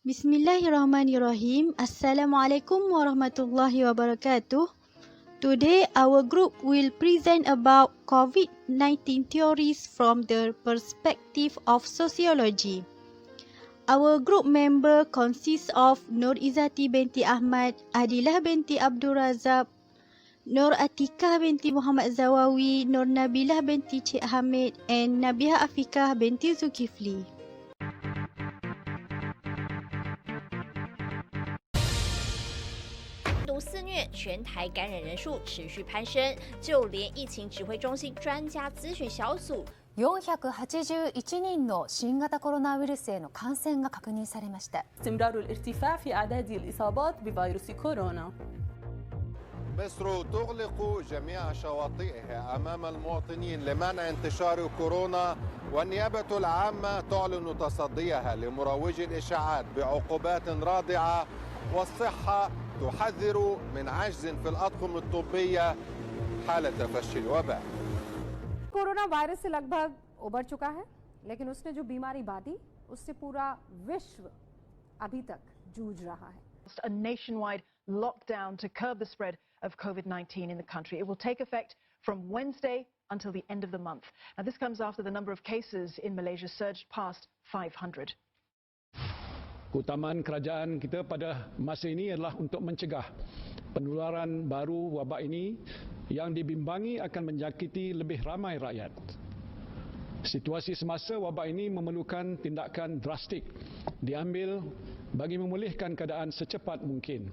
Bismillahirrahmanirrahim. Assalamualaikum warahmatullahi wabarakatuh. Today, our group will present about COVID-19 theories from the perspective of sociology. Our group member consists of Nur Izzati binti Ahmad, Adilah binti Abdul Razak, Nur Atikah binti Muhammad Zawawi, Nur Nabilah binti Cik Hamid, and Nabiha Afikah binti Zulkifli. 毒肆虐，全台感染人数持续攀升，就连疫情指挥中心专家咨询小组481人の新型コロナウイルスへの感染が確認されました。استمرار الارتفاع في أعداد الإصابات بفيروس كورونا. مصر تغلق جميع شواطئها أمام المواطنين لمنع انتشار كورونا، والنيابة العامة تعلن تصديها لمروج الإشاعات بعقوبات رادعة، والصحة تحذر من عجز في الأطقم الطبية حال تفشي الوباء. Corona virus से लगभग उबर चुका है, लेकिन उसने जो बीमारी बांधी उससे पूरा विश्व अभी तक जूझ रहा है. A nationwide lockdown to curb the spread of COVID-19 in the country. It will take effect from Wednesday until the end of the month. Now, this comes after the number of cases in Malaysia surged past 500. Keutamaan kerajaan kita pada masa ini adalah untuk mencegah penularan baru wabak ini yang dibimbangi akan menjangkiti lebih ramai rakyat. Situasi semasa wabak ini memerlukan tindakan drastik diambil bagi memulihkan keadaan secepat mungkin.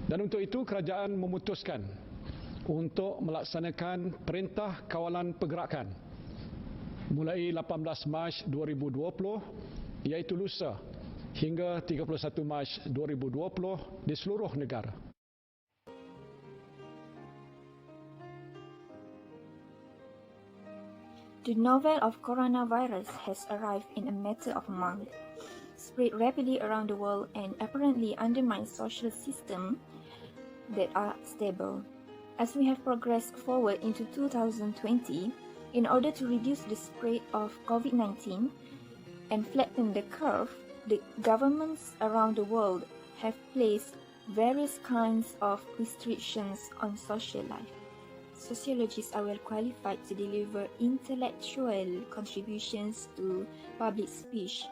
Dan untuk itu kerajaan memutuskan untuk melaksanakan Perintah Kawalan Pergerakan mulai 18 Mac 2020 iaitu lusa hingga 31 Mac 2020 di seluruh negara. The novel of coronavirus has arrived in a matter of months, spread rapidly around the world, and apparently undermines social systems that are stable. As we have progressed forward into 2020, in order to reduce the spread of COVID-19 and flatten the curve, the governments around the world have placed various kinds of restrictions on social life. Sociologists are well qualified to deliver intellectual contributions to public speech,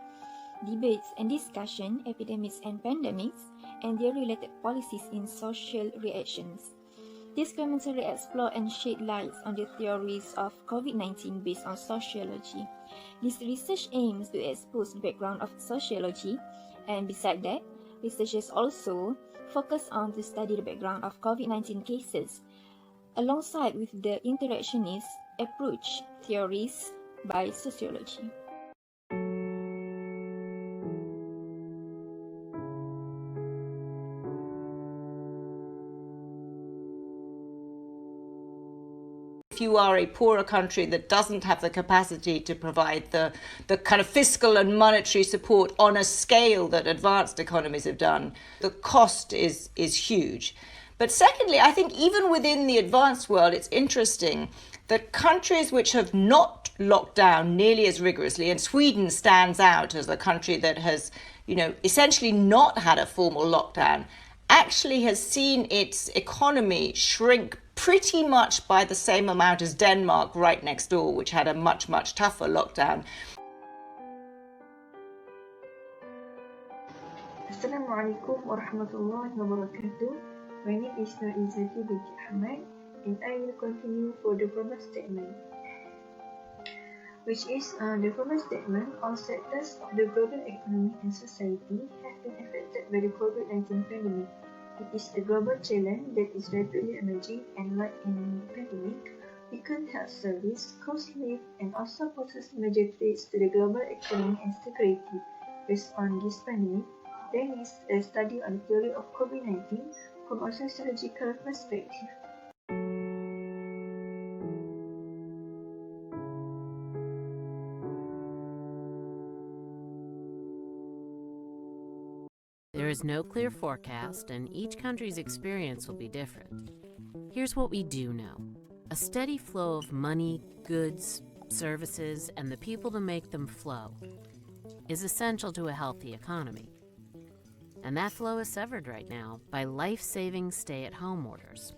debates and discussion, epidemics and pandemics, and their related policies in social reactions. This commentary explore and shed light on the theories of COVID-19 based on sociology. This research aims to expose the background of sociology, and beside that, researchers also focus on to study the background of COVID-19 cases, alongside with the interactionist approach theories by sociology. If you are a poorer country that doesn't have the capacity to provide the kind of fiscal and monetary support on a scale that advanced economies have done, the cost is huge. But secondly, I think even within the advanced world, it's interesting that countries which have not locked down nearly as rigorously, and Sweden stands out as a country that has, essentially not had a formal lockdown, actually has seen its economy shrink pretty much by the same amount as Denmark right next door, which had a much, much tougher lockdown. Assalamualaikum warahmatullahi wabarakatuh. My name is Nur Izzati binti Ahmad, and I will continue for the formal statement, which is the formal statement. All sectors of the global economy and society have been affected by the COVID-19 pandemic. It is a global challenge that is rapidly emerging, and like in the pandemic, weakened health service, cost-life, and also poses major threats to the global economy and security. Based on this pandemic, there is a study on the theory of COVID-19 from a sociological perspective. There is no clear forecast, and each country's experience will be different. Here's what we do know. A steady flow of money, goods, services, and the people to make them flow. is essential to a healthy economy. And that flow is severed right now by life-saving stay-at-home orders.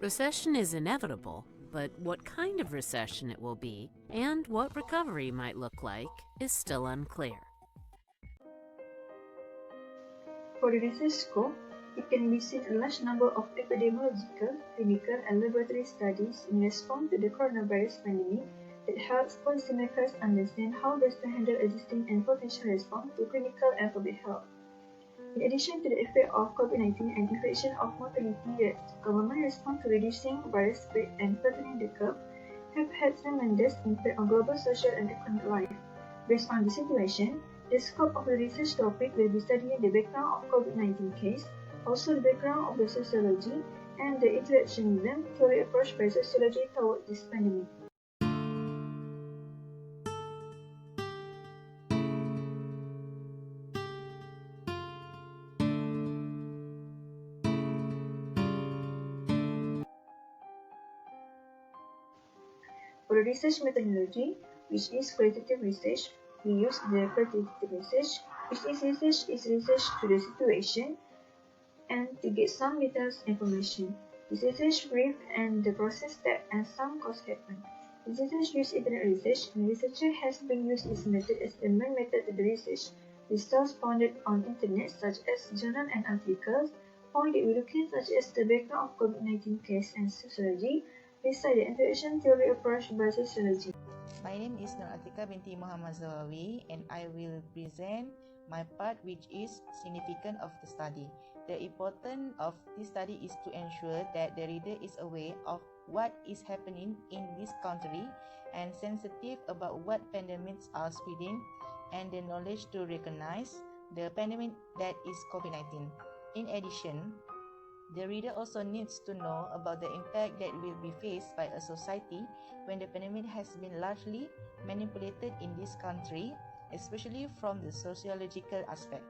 Recession is inevitable, but what kind of recession it will be and what recovery might look like is still unclear. For the research scope, it can be seen a large number of epidemiological, clinical, and laboratory studies in response to the coronavirus pandemic that helps policymakers understand how best to handle existing and potential response to clinical and public health. In addition to the effect of COVID-19 and inflation of mortality rates, government response to reducing virus spread and flattening the curve have had tremendous impact on global social and economic life. Based on the situation, the scope of the research topic will be studying the background of COVID-19 case, also the background of the sociology, and the interactionism theory approach by sociology toward this pandemic. For the research methodology, which is qualitative research, we use the qualitative research, which is research to the situation and to get some details information. This research brief and the process step and some cost happen. This research uses internet research, and researcher has been used this method as the main method to the research. Results founded on internet such as journal and articles found that we looking such as the background of COVID-19 case and sociology beside the interaction theory approach by sociology. My name is Nur Atika binti Muhammad Zawawi, and I will present my part, which is significance of the study. The importance of this study is to ensure that the reader is aware of what is happening in this country and sensitive about what pandemics are spreading, and the knowledge to recognize the pandemic that is COVID-19. In addition, the reader also needs to know about the impact that will be faced by a society when the pandemic has been largely manipulated in this country, especially from the sociological aspect.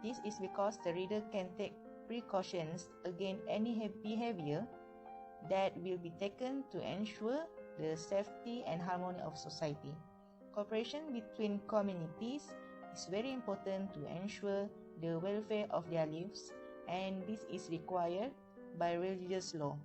This is because the reader can take precautions against any behavior that will be taken to ensure the safety and harmony of society. Cooperation between communities is very important to ensure the welfare of their lives, and this is required by religious law.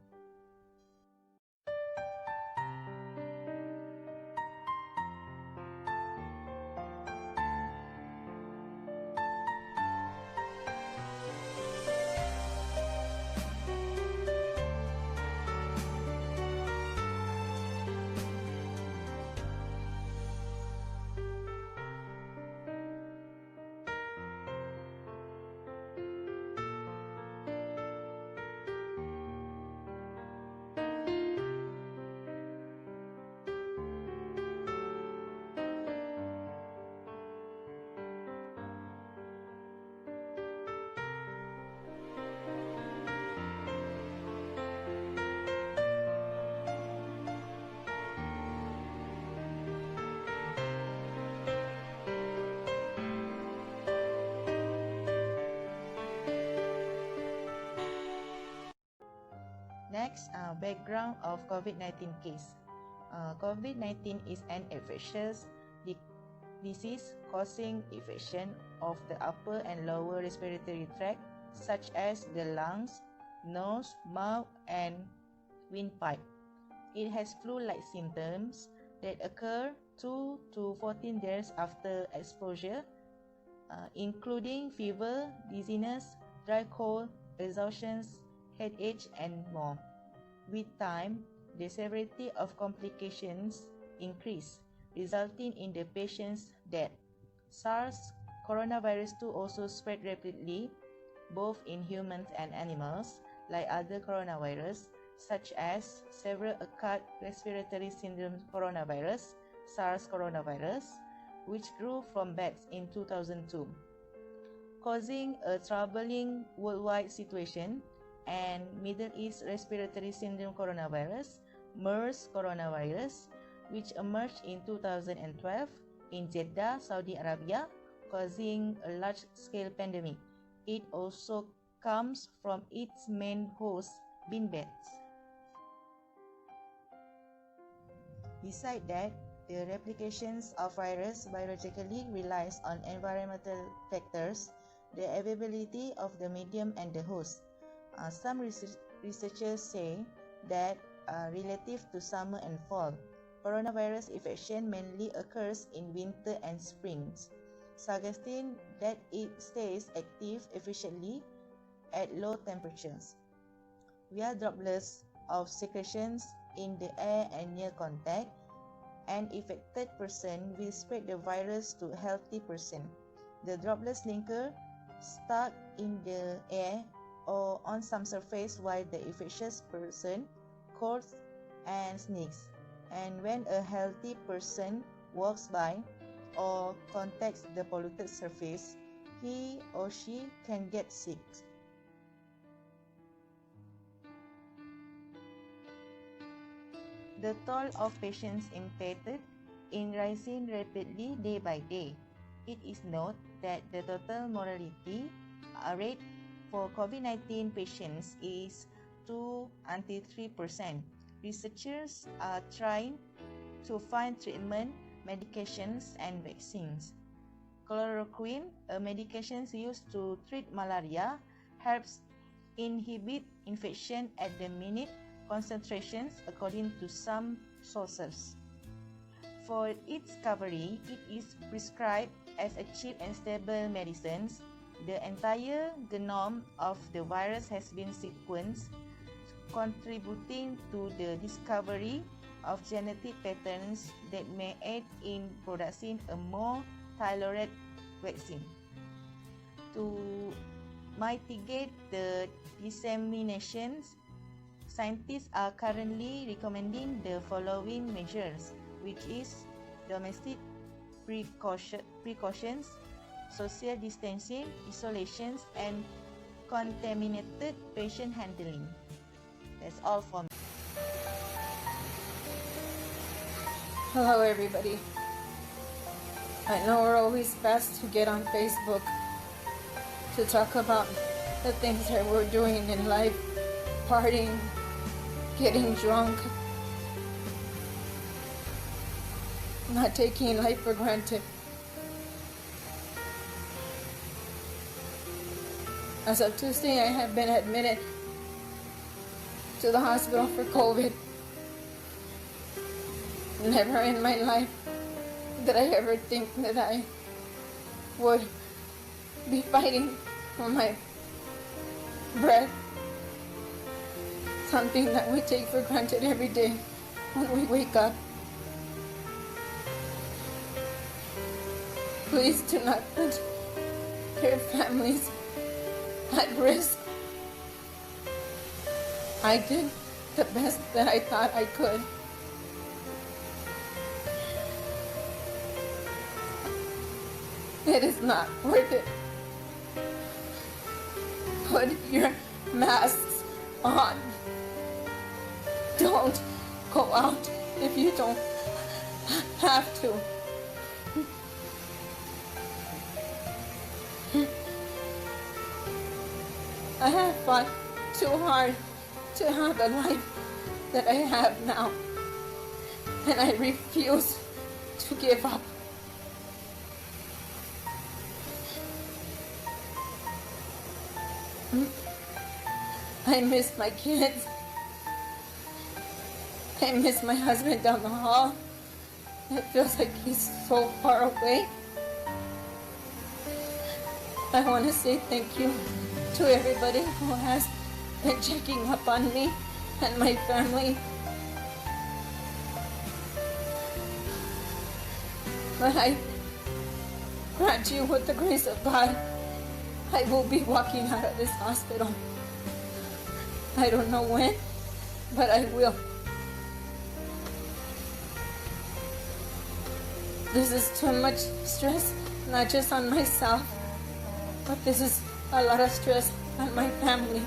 Next, background of COVID-19 case. COVID-19 is an infectious disease causing infection of the upper and lower respiratory tract, such as the lungs, nose, mouth, and windpipe. It has flu-like symptoms that occur 2 to 14 days after exposure, including fever, dizziness, dry cold, exhaustion, headache, and more. With time, the severity of complications increase, resulting in the patient's death. SARS coronavirus 2 also spread rapidly, both in humans and animals, like other coronavirus, such as severe acute respiratory syndrome coronavirus, SARS coronavirus, which grew from bats in 2002, causing a troubling worldwide situation, and Middle East respiratory syndrome coronavirus, MERS coronavirus, which emerged in 2012 in Jeddah, Saudi Arabia, causing a large-scale pandemic. It also comes from its main host, bean bats. Besides that, The replications of virus biologically relies on environmental factors, the availability of the medium and the host. Some researchers say that relative to summer and fall, coronavirus infection mainly occurs in winter and springs, suggesting that it stays active efficiently at low temperatures. Via droplets of secretions in the air and near contact, an infected person will spread the virus to a healthy person. The droplets linger stuck in the air or on some surface while the infectious person coughs and sneezes. And when a healthy person walks by or contacts the polluted surface, he or she can get sick. The toll of patients infected is rising rapidly day by day. It is noted that the total mortality rate for COVID-19 patients is 2 until 3%. Researchers are trying to find treatment, medications, and vaccines. Chloroquine, a medication used to treat malaria, helps inhibit infection at the minute concentrations according to some sources. For its recovery, it is prescribed as a cheap and stable medicine. The entire genome of the virus has been sequenced, contributing to the discovery of genetic patterns that may aid in producing a more tailored vaccine. To mitigate the dissemination, scientists are currently recommending the following measures, which is domestic precautions, social distancing, isolation, and contaminated patient handling. That's all for me. Hello everybody. I know we're always fast to get on Facebook to talk about the things that we're doing in life, partying, getting drunk, not taking life for granted. As of Tuesday, I have been admitted to the hospital for COVID. Never in my life did I ever think that I would be fighting for my breath. Something that we take for granted every day when we wake up. Please do not put your families at risk. I did the best that I thought I could. It is not worth it. Put your masks on. Don't go out if you don't have to. I have fought too hard to have the life that I have now, and I refuse to give up. I miss my kids. I miss my husband down the hall. It feels like he's so far away. I want to say thank you to everybody who has been checking up on me and my family. But I grant you, with the grace of God, I will be walking out of this hospital. I don't know when, but I will. This is too much stress, not just on myself, but this is a lot of stress on my family.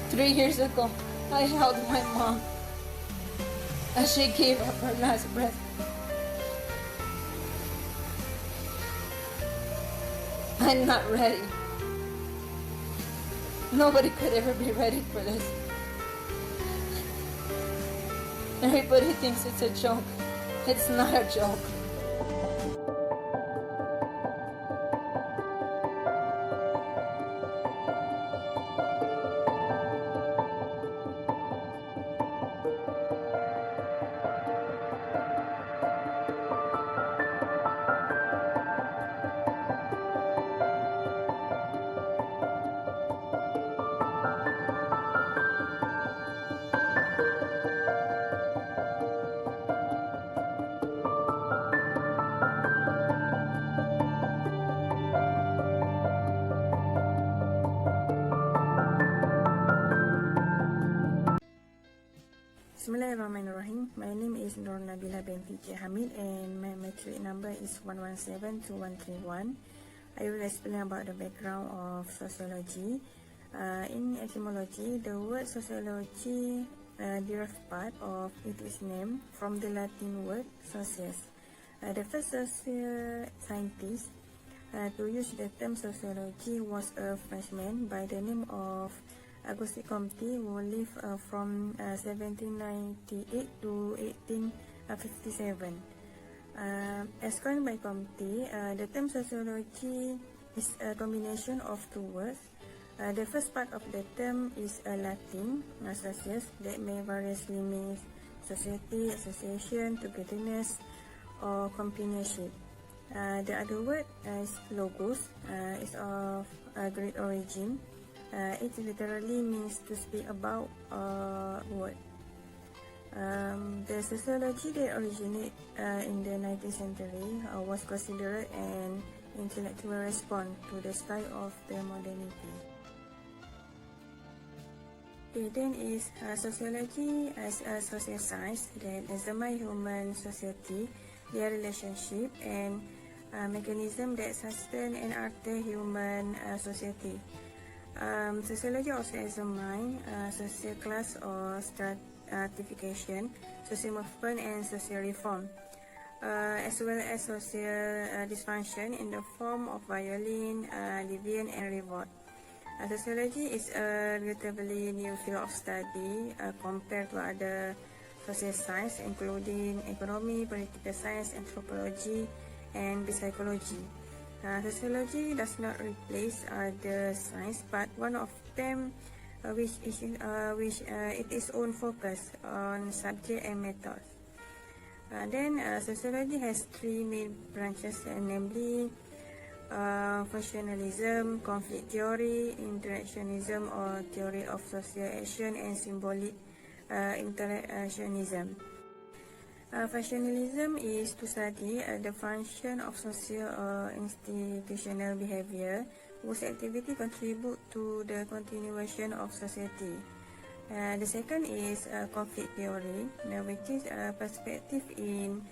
3 years ago, I held my mom as she gave up her last breath. I'm not ready. Nobody could ever be ready for this. Everybody thinks it's a joke. It's not a joke. Bismillahirrahmanirrahim. My name is Nur Nabila binti Hamid and my matric number is 1172131. I will explain about the background of sociology. In etymology, the word sociology derives part of its name from the Latin word socius. The first social scientist to use the term sociology was a Frenchman by the name of Auguste Comte, who lived from 1798 to 1857. As coined by Comte, the term sociology is a combination of two words. The first part of the term is a Latin, socius, that may variously mean society, association, togetherness, or companionship. The other word is logos, is of Greek origin. It literally means to speak about a word. The sociology that originated in the 19th century was considered an intellectual response to the style of the modernity. Okay, then is sociology as a social science that examines human society, their relationship, and mechanism that sustain and alter human society. Sociology also examines social class or stratification, social movement, and social reform, as well as social dysfunction in the form of violence, deviance, and revolt. Sociology is a relatively new field of study compared to other social sciences, including economy, political science, anthropology, and psychology. Sociology does not replace other science, but one of them which it is own focus on subject and methods. Then sociology has three main branches, namely functionalism, conflict theory, interactionism or theory of social action, and symbolic interactionism. Functionalism is to study the function of social or institutional behavior whose activity contribute to the continuation of society. The second is conflict theory, which is a perspective in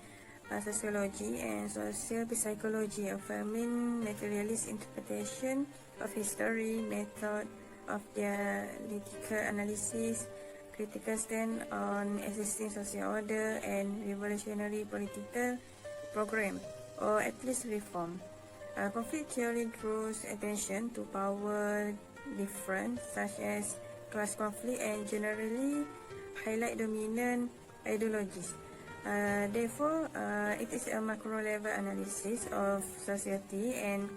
sociology and social psychology, affirming materialist interpretation of history, method of dialectical analysis, critical stand on existing social order, and revolutionary political program, or at least reform. Conflict theory draws attention to power difference such as class conflict and generally highlight dominant ideologies. Therefore, it is a macro-level analysis of society. And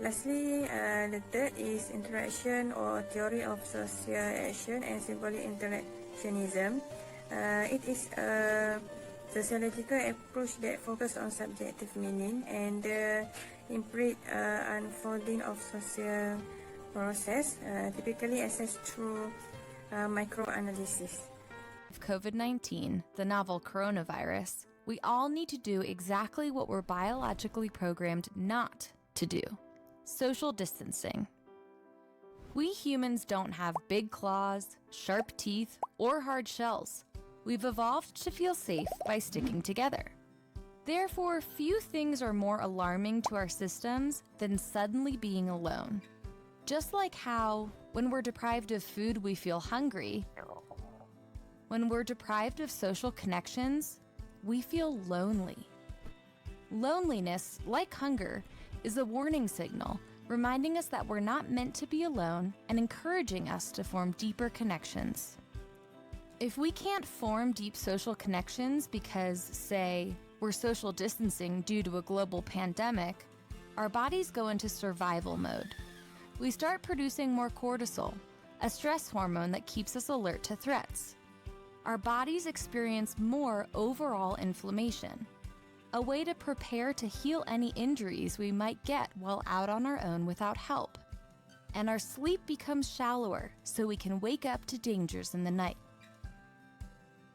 lastly, the third is interaction or theory of social action and symbolic interactionism. It is a sociological approach that focuses on subjective meaning and the imprint unfolding of social process, typically assessed through microanalysis. COVID-19, the novel coronavirus, we all need to do exactly what we're biologically programmed not to do: social distancing. We humans don't have big claws, sharp teeth, or hard shells. We've evolved to feel safe by sticking together. Therefore, few things are more alarming to our systems than suddenly being alone. Just like how, when we're deprived of food, we feel hungry, when we're deprived of social connections, we feel lonely. Loneliness, like hunger, is a warning signal, reminding us that we're not meant to be alone and encouraging us to form deeper connections. If we can't form deep social connections because, say, we're social distancing due to a global pandemic, our bodies go into survival mode. We start producing more cortisol, a stress hormone that keeps us alert to threats. Our bodies experience more overall inflammation, a way to prepare to heal any injuries we might get while out on our own without help. And our sleep becomes shallower so we can wake up to dangers in the night.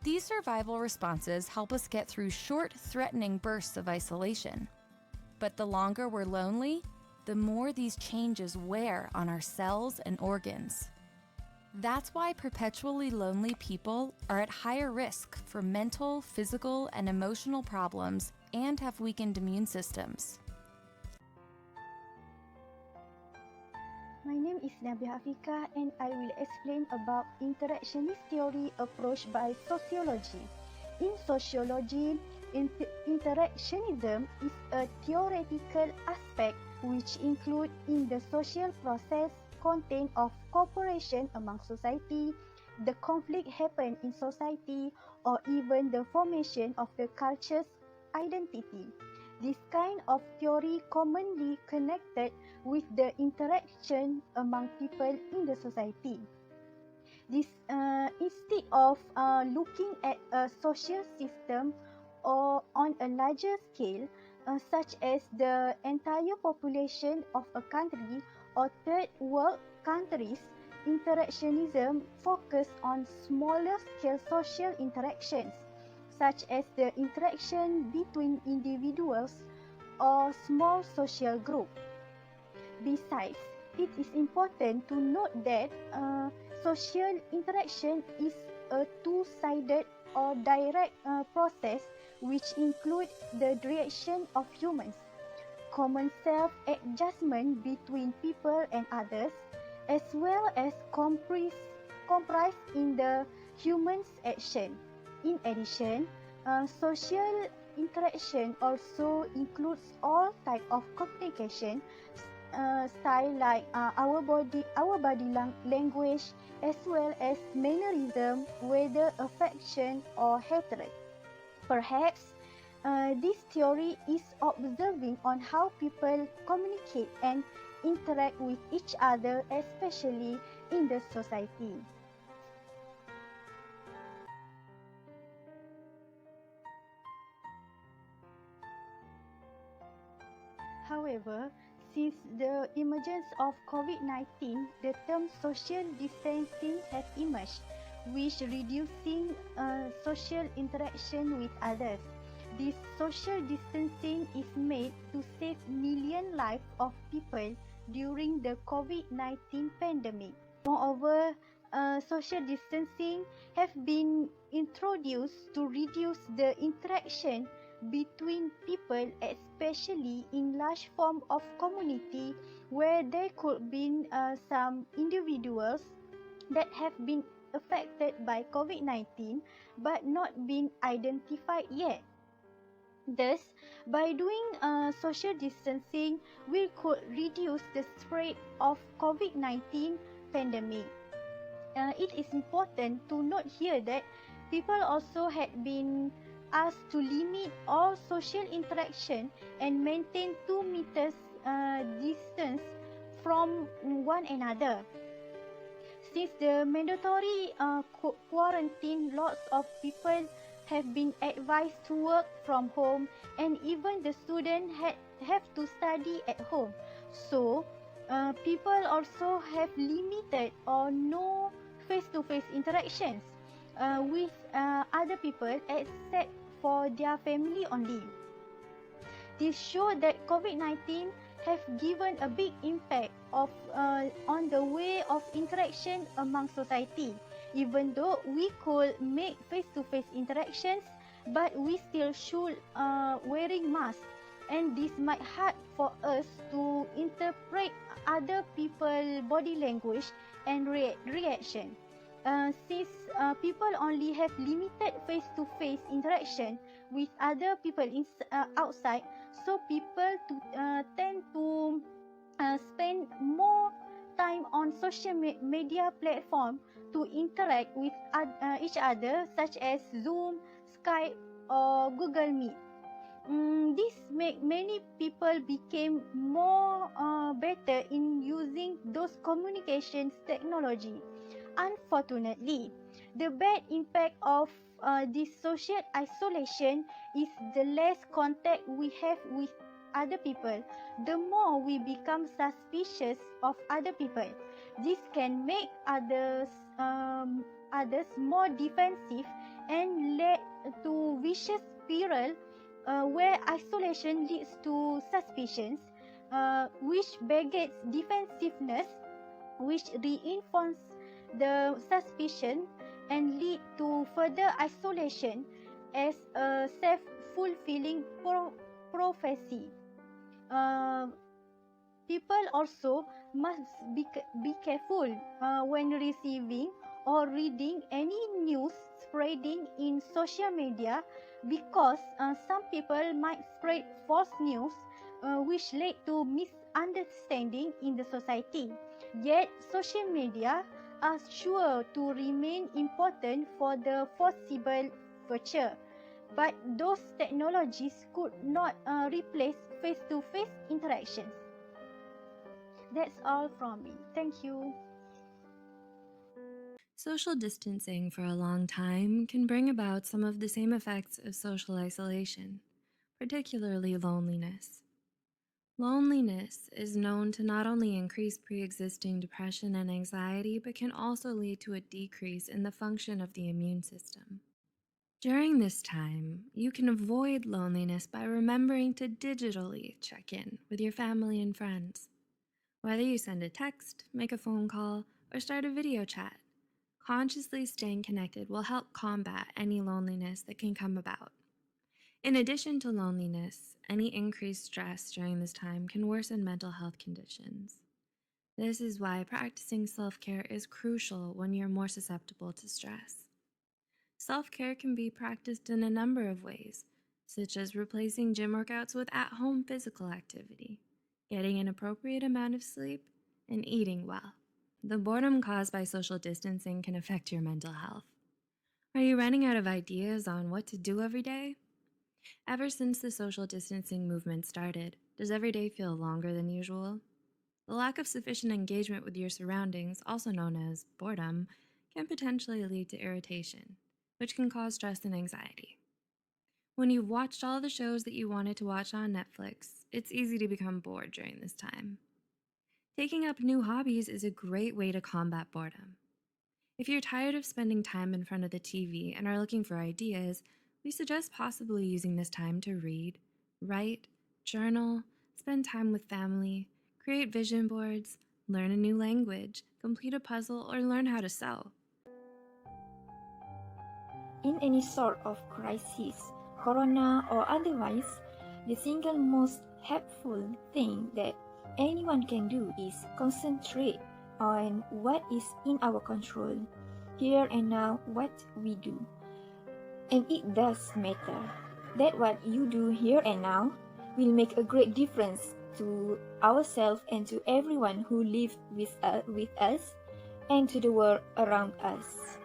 These survival responses help us get through short, threatening bursts of isolation. But the longer we're lonely, the more these changes wear on our cells and organs. That's why perpetually lonely people are at higher risk for mental, physical, and emotional problems and have weakened immune systems. My name is Nabia Afika and I will explain about interactionist theory approach by sociology. In sociology, interactionism is a theoretical aspect which includes in the social process content of cooperation among society, the conflict happen in society, or even the formation of the culture's identity. This kind of theory commonly connected with the interaction among people in the society. This instead of looking at a social system or on a larger scale, such as the entire population of a country or third world countries, interactionism focus on smaller scale social interactions, such as the interaction between individuals or small social groups. Besides, it is important to note that social interaction is a two-sided or direct process which includes the reaction of humans, common self-adjustment between people and others, as well as comprised in the human's action. In addition, social interaction also includes all types of communication style like our body language, as well as mannerism, whether affection or hatred. Perhaps this theory is observing on how people communicate and interact with each other, especially in the society. However, since the emergence of COVID-19, the term social distancing has emerged, which reducing social interaction with others. This social distancing is made to save million lives of people during the COVID-19 pandemic. Moreover, social distancing have been introduced to reduce the interaction between people, especially in large form of community where there could be some individuals that have been affected by COVID-19 but not been identified yet. Thus, by doing social distancing, we could reduce the spread of COVID-19 pandemic. It is important to note here that people also had been asked to limit all social interaction and maintain 2 meters distance from one another. Since the mandatory quarantine, lots of people have been advised to work from home, and even the students have to study at home. So, people also have limited or no face-to-face interactions with other people except for their family only. This shows that COVID-19 have given a big impact on the way of interaction among society. Even though we could make face-to-face interactions, but we still should wearing masks, and this might hard for us to interpret other people's body language and reaction. Since people only have limited face-to-face interaction with other people outside, so people tend to spend more time on social media platform to interact with each other, such as Zoom, Skype, or Google Meet. This make many people became more better in using those communications technology. Unfortunately, the bad impact of this social isolation is the less contact we have with other people, the more we become suspicious of other people. This can make others more defensive and lead to vicious spiral where isolation leads to suspicions, which begets defensiveness, which reinforces the suspicion and lead to further isolation as a self-fulfilling prophecy. People also must be careful when receiving or reading any news spreading in social media, because some people might spread false news which lead to misunderstanding in the society. Yet social media are sure to remain important for the foreseeable future, but those technologies could not replace face-to-face interactions. That's all from me. Thank you. Social distancing for a long time can bring about some of the same effects of social isolation, particularly loneliness. Loneliness is known to not only increase pre-existing depression and anxiety, but can also lead to a decrease in the function of the immune system. During this time, you can avoid loneliness by remembering to digitally check in with your family and friends. Whether you send a text, make a phone call, or start a video chat, consciously staying connected will help combat any loneliness that can come about. In addition to loneliness, any increased stress during this time can worsen mental health conditions. This is why practicing self-care is crucial when you're more susceptible to stress. Self-care can be practiced in a number of ways, such as replacing gym workouts with at-home physical activity, getting an appropriate amount of sleep, and eating well. The boredom caused by social distancing can affect your mental health. Are you running out of ideas on what to do every day? Ever since the social distancing movement started, does every day feel longer than usual? The lack of sufficient engagement with your surroundings, also known as boredom, can potentially lead to irritation, which can cause stress and anxiety. When you've watched all the shows that you wanted to watch on Netflix, it's easy to become bored during this time. Taking up new hobbies is a great way to combat boredom. If you're tired of spending time in front of the TV and are looking for ideas, we suggest possibly using this time to read, write, journal, spend time with family, create vision boards, learn a new language, complete a puzzle, or learn how to sew. In any sort of crisis, corona or otherwise, the single most helpful thing that anyone can do is concentrate on what is in our control, here and now, what we do. And it does matter that what you do here and now will make a great difference to ourselves and to everyone who lives with us and to the world around us.